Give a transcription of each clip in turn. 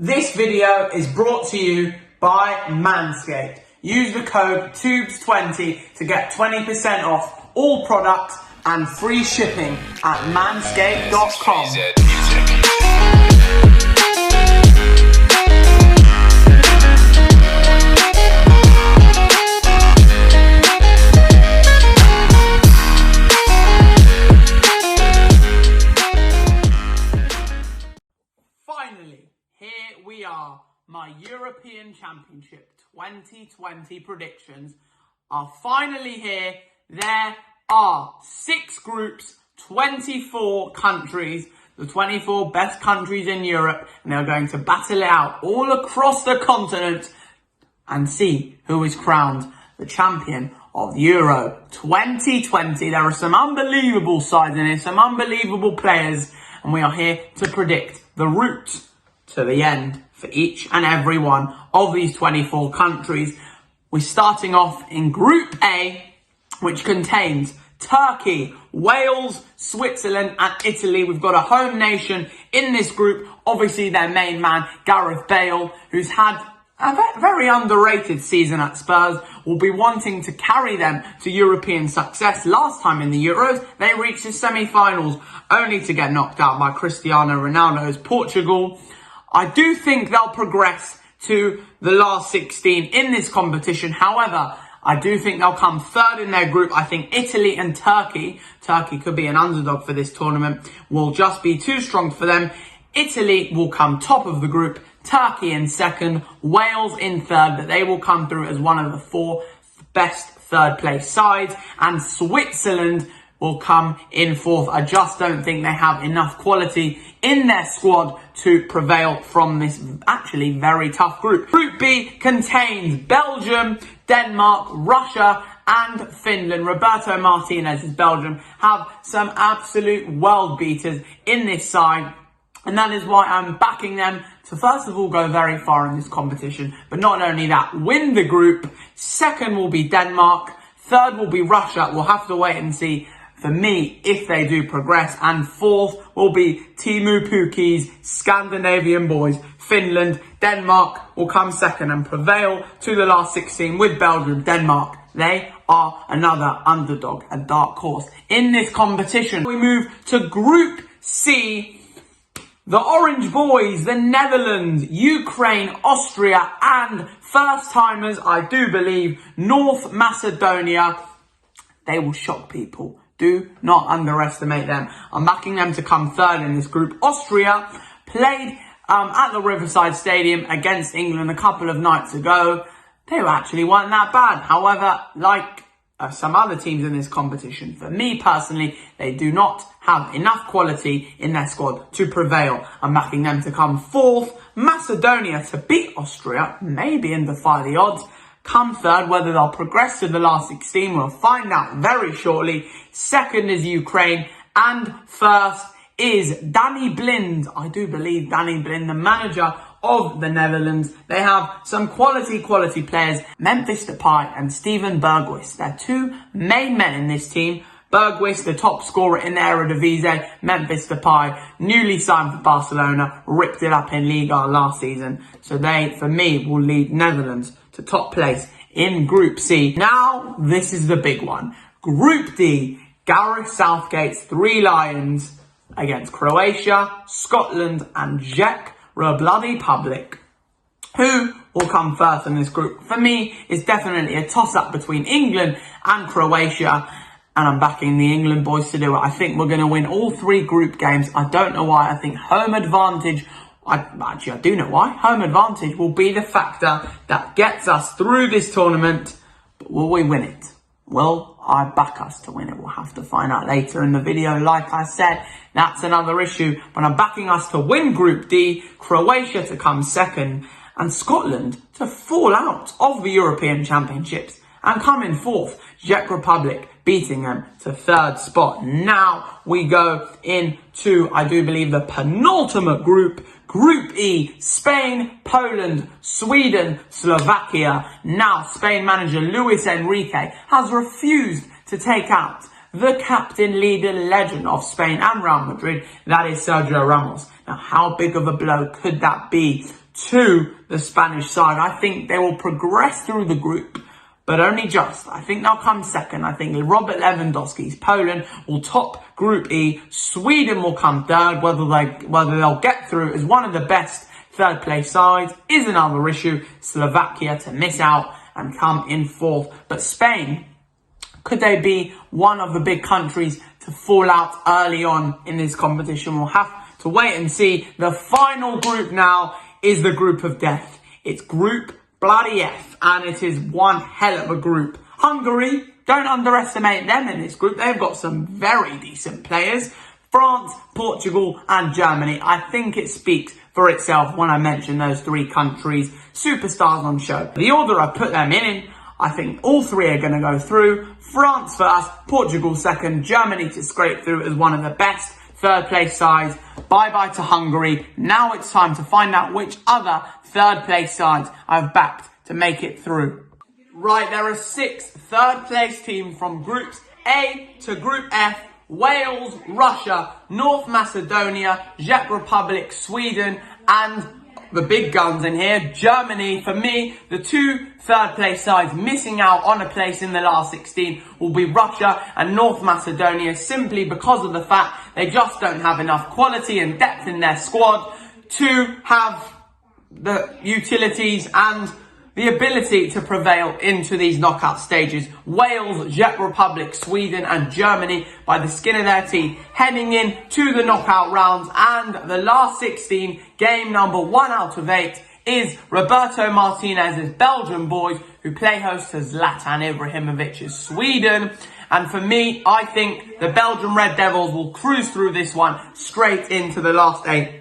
This video is brought to you by Manscaped. Use the code TUBES20 to get 20% off all products and free shipping at manscaped.com. Finally, here we are. My European Championship 2020 predictions are finally here. There are 6 groups, 24 countries, the 24 best countries in Europe, and they're going to battle it out all across the continent and see who is crowned the champion of Euro 2020. There are some unbelievable sides in here, some unbelievable players, and we are here to predict the route to the end for each and every one of these 24 countries. We're starting off in Group A, which contains Turkey, Wales, Switzerland and Italy. We've got a home nation in this group. Obviously their main man, Gareth Bale, who's had a very underrated season at Spurs, will be wanting to carry them to European success. Last time in the Euros, they reached the semi-finals, only to get knocked out by Cristiano Ronaldo's Portugal. I do think they'll progress to the last 16 in this competition. However, I do think they'll come third in their group. I think Italy and Turkey could be an underdog for this tournament, will just be too strong for them. Italy will come top of the group, Turkey in second, Wales in third, but they will come through as one of the 4 best third place sides, and Switzerland will come in 4th. I just don't think they have enough quality in their squad to prevail from this actually very tough group. Group B contains Belgium, Denmark, Russia and Finland. Roberto Martinez's Belgium have some absolute world beaters in this side, and that is why I'm backing them to first of all go very far in this competition, but not only that, win the group. Second will be Denmark, third will be Russia. We'll have to wait and see for me if they do progress, and 4th will be Teemu Pukki's Scandinavian boys, Finland. Denmark will come second and prevail to the last 16 with Belgium. Denmark, they are another underdog, a dark horse in this competition. We move to Group C. The Orange Boys, the Netherlands, Ukraine, Austria and first-timers, I do believe, North Macedonia. They will shock people. Do not underestimate them. I'm backing them to come third in this group. Austria played at the Riverside Stadium against England a couple of nights ago. They actually weren't that bad. However, like some other teams in this competition, for me personally, they do not have enough quality in their squad to prevail. I'm backing them to come 4th. Macedonia to beat Austria, maybe and defy the odds. Come third. Whether they'll progress to the last 16, we'll find out very shortly. Second is Ukraine, and first is Danny Blind. I do believe Danny Blind, the manager of the Netherlands. They have some quality players. Memphis Depay and Steven Bergwijn. They're 2 main men in this team. Bergwijn, the top scorer in the Eredivisie. Memphis Depay, newly signed for Barcelona, ripped it up in Liga last season. So they, for me, will lead Netherlands to top place in Group C. Now, this is the big one. Group D, Gareth Southgate's 3 Lions against Croatia, Scotland and Czech Republic. Who will come first in this group? For me, it's definitely a toss-up between England and Croatia, and I'm backing the England boys to do it. I think we're going to win all 3 group games. I don't know why. I think home advantage, I do know why. Home advantage will be the factor that gets us through this tournament. But will we win it? Will I back us to win it? We'll have to find out later in the video. Like I said, that's another issue. But I'm backing us to win Group D, Croatia to come second, and Scotland to fall out of the European Championships and come in 4th. Czech Republic beating them to 3rd spot. Now we go into, I do believe, the penultimate group. Group E, Spain, Poland, Sweden, Slovakia. Now, Spain manager Luis Enrique has refused to take out the captain, leader, legend of Spain and Real Madrid, that is Sergio Ramos. Now, how big of a blow could that be to the Spanish side. I think they will progress through the group, but only just. I think they'll come second. I think Robert Lewandowski's Poland will top Group E. Sweden will come third. Whether they'll get through as one of the best third place sides is another issue. Slovakia to miss out and come in fourth. But Spain, could they be one of the big countries to fall out early on in this competition? We'll have to wait and see. The final group now is the group of death. It's Group bloody F, and it is one hell of a group. Hungary, don't underestimate them in this group. They've got some very decent players. France, Portugal and Germany. I think it speaks for itself when I mention those three countries. Superstars on show. The order I put them in, I think all three are going to go through. France first, Portugal second, Germany to scrape through as one of the best third place sides. Bye-bye to Hungary. Now it's time to find out which other third place sides I've backed to make it through. Right, there are 6 third place teams from Groups A to Group F. Wales, Russia, North Macedonia, Czech Republic, Sweden, and the big guns in here, Germany. For me, the 2 third place sides missing out on a place in the last 16 will be Russia and North Macedonia, simply because of the fact they just don't have enough quality and depth in their squad to have the utilities and the ability to prevail into these knockout stages. Wales, Czech Republic, Sweden and Germany by the skin of their teeth heading in to the knockout rounds, and the last 16, game number 1 out of 8, is Roberto Martinez's Belgian boys, who play host to Zlatan Ibrahimovic's Sweden. And for me, I think the Belgian Red Devils will cruise through this one straight into the last 8.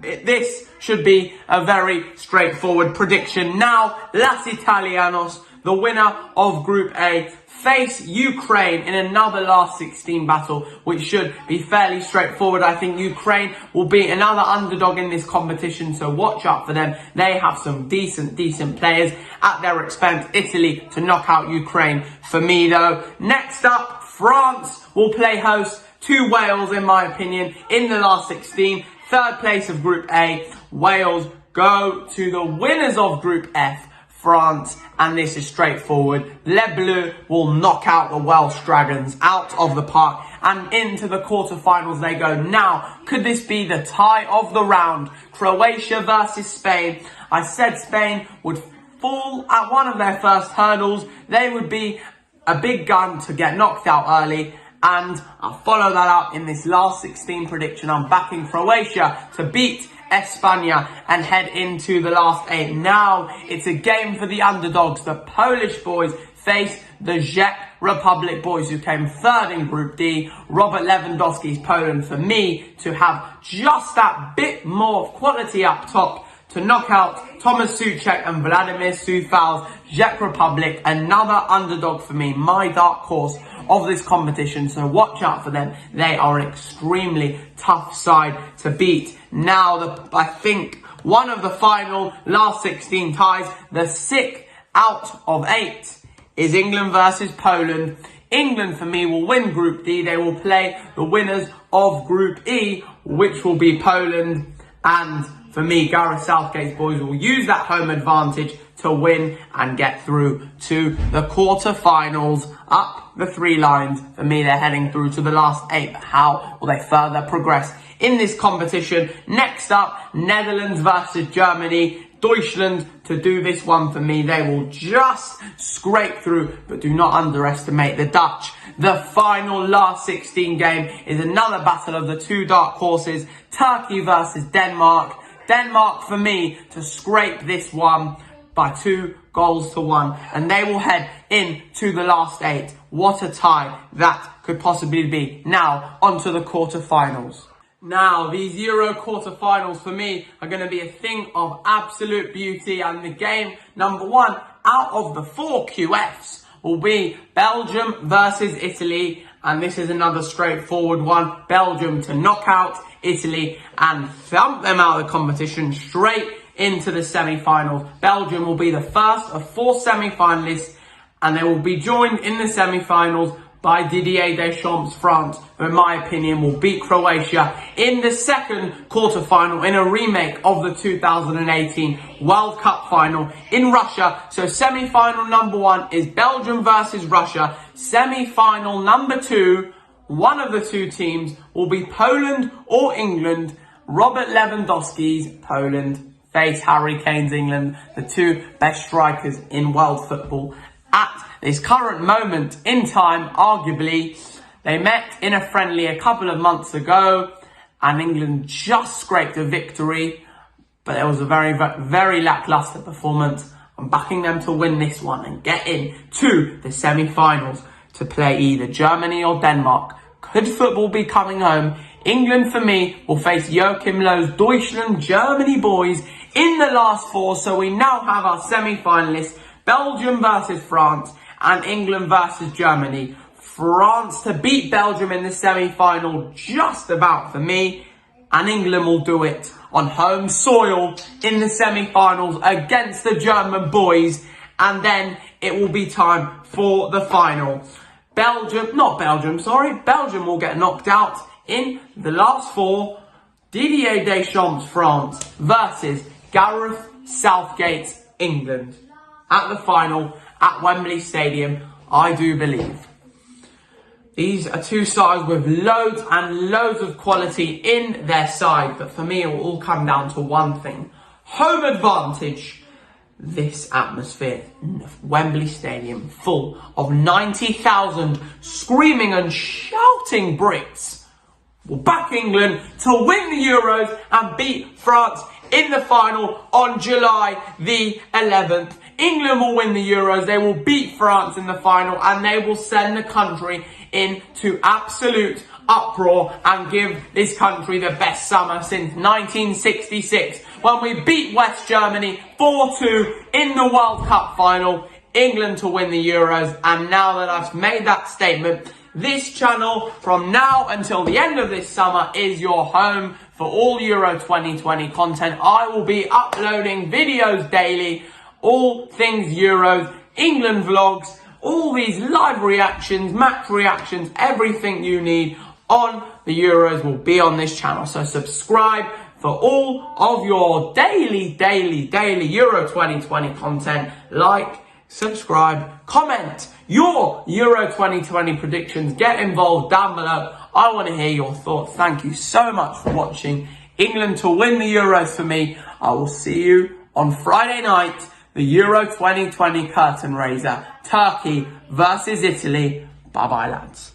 This should be a very straightforward prediction. Now, Las Italianos, the winner of Group A, face Ukraine in another last 16 battle, which should be fairly straightforward. I think Ukraine will be another underdog in this competition, so watch out for them. They have some decent players at their expense. Italy to knock out Ukraine for me, though. Next up, France will play host to Wales, in my opinion, in the last 16. Third place of Group A, Wales go to the winners of Group F, France, and this is straightforward. Les Bleus will knock out the Welsh Dragons out of the park and into the quarterfinals they go. Now, could this be the tie of the round? Croatia versus Spain. I said Spain would fall at one of their first hurdles. They would be a big gun to get knocked out early. And I'll follow that up in this last 16 prediction. I'm backing Croatia to beat España and head into the last 8. Now it's a game for the underdogs. The Polish boys face the Czech Republic boys, who came third in Group D. Robert Lewandowski's Poland, for me, to have just that bit more quality up top to knock out Thomas Souček and Vladimir Soufal's Czech Republic. Another underdog for me, my dark horse of this competition, so watch out for them. They are an extremely tough side to beat. Now, I think one of the final last 16 ties, the 6th out of 8, is England versus Poland. England, for me, will win Group D. They will play the winners of Group E, which will be Poland. And for me, Gareth Southgate's boys will use that home advantage to win and get through to the quarterfinals. Up the 3 lines, for me, they're heading through to the last 8. But how will they further progress in this competition? Next up, Netherlands versus Germany. Deutschland to do this one for me. They will just scrape through, but do not underestimate the Dutch. The final last 16 game is another battle of the 2 dark horses. Turkey versus Denmark. Denmark, for me, to scrape this one by 2-1, and they will head into the last 8. What a tie that could possibly be. Now, onto the quarterfinals. Now, these Euro quarterfinals for me are going to be a thing of absolute beauty, and the game number 1 out of the 4 QFs will be Belgium versus Italy, and this is another straightforward one. Belgium to knock out Italy and thump them out of the competition straight into the semi-finals. Belgium will be the first of 4 semi-finalists, and they will be joined in the semi-finals by Didier Deschamps' France, who in my opinion will beat Croatia in the second quarter-final in a remake of the 2018 World Cup final in Russia. So semi-final number 1 is Belgium versus Russia. Semi-final number 2, one of the two teams will be Poland or England. Robert Lewandowski's Poland face Harry Kane's England, the two best strikers in world football at this current moment in time. Arguably, they met in a friendly a couple of months ago and England just scraped a victory, but it was a very, very lacklustre performance. I'm backing them to win this one and get into the semi-finals to play either Germany or Denmark. Could football be coming home? England, for me, will face Joachim Löw's Deutschland Germany boys in the last 4. So we now have our semi-finalists, Belgium versus France and England versus Germany. France to beat Belgium in the semi-final, just about for me. And England will do it on home soil in the semi-finals against the German boys. And then it will be time for the final. Belgium will get knocked out in the last 4. Didier Deschamps' France versus Gareth Southgate's England at the final at Wembley Stadium, I do believe. These are two sides with loads and loads of quality in their side, but for me it will all come down to one thing: home advantage. This atmosphere, Wembley Stadium, full of 90,000 screaming and shouting Brits, will back England to win the Euros and beat France in the final on July the 11th. England will win the Euros, they will beat France in the final, and they will send the country into absolute uproar and give this country the best summer since 1966, when we beat West Germany 4-2 in the World Cup final. England to win the Euros. And now that I've made that statement, this channel from now until the end of this summer is your home for all Euro 2020 content. I will be uploading videos daily, all things Euros, England vlogs, all these live reactions, match reactions, everything you need on the Euros will be on this channel. So subscribe for all of your daily Euro 2020 content. Like, subscribe, comment your Euro 2020 predictions. Get involved down below. I want to hear your thoughts. Thank you so much for watching. England to win the Euros for me. I will see you on Friday night. The Euro 2020 curtain raiser. Turkey versus Italy. Bye-bye, lads.